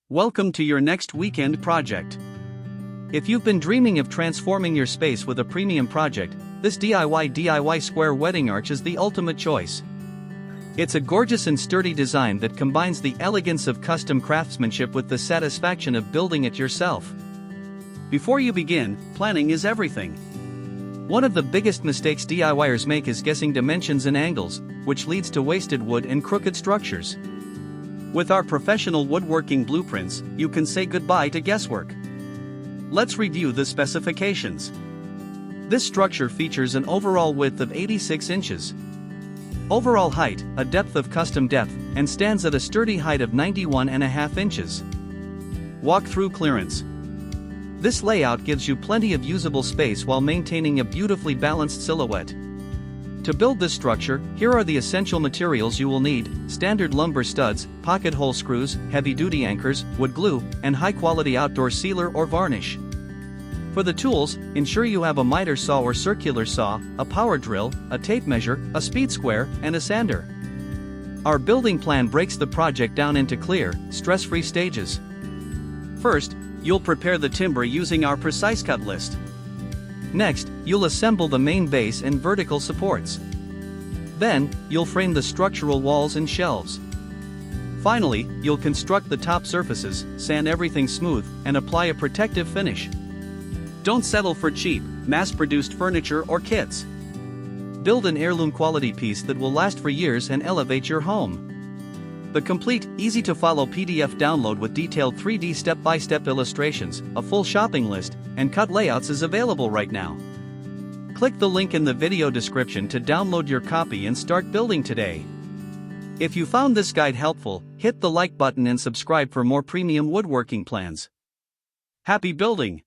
Welcome to your next weekend project. If you've been dreaming of transforming your space with a premium project, this DIY square wedding arch is the ultimate choice. It's a gorgeous and sturdy design that combines the elegance of custom craftsmanship with the satisfaction of building it yourself. Before you begin, planning is everything. One of the biggest mistakes DIYers make is guessing dimensions and angles, which leads to wasted wood and crooked structures. With our professional woodworking blueprints, you can say goodbye to guesswork. Let's review the specifications. This structure features an overall width of 86 inches. Overall height, a depth of custom depth, and stands at a sturdy height of 91.5 inches. Walk-through clearance. This layout gives you plenty of usable space while maintaining a beautifully balanced silhouette. To build this structure, here are the essential materials you will need: standard lumber studs, pocket hole screws, heavy-duty anchors, wood glue, and high-quality outdoor sealer or varnish. For the tools, ensure you have a miter saw or circular saw, a power drill, a tape measure, a speed square, and a sander. Our building plan breaks the project down into clear, stress-free stages. First, you'll prepare the timber using our precise cut list. Next, you'll assemble the main base and vertical supports. Then, you'll frame the structural walls and shelves. Finally, you'll construct the top surfaces, sand everything smooth, and apply a protective finish. Don't settle for cheap, mass-produced furniture or kits. Build an heirloom quality piece that will last for years and elevate your home. The complete, easy-to-follow PDF download with detailed 3D step-by-step illustrations, a full shopping list, and cut layouts is available right now. Click the link in the video description to download your copy and start building today. If you found this guide helpful, hit the like button and subscribe for more premium woodworking plans. Happy building!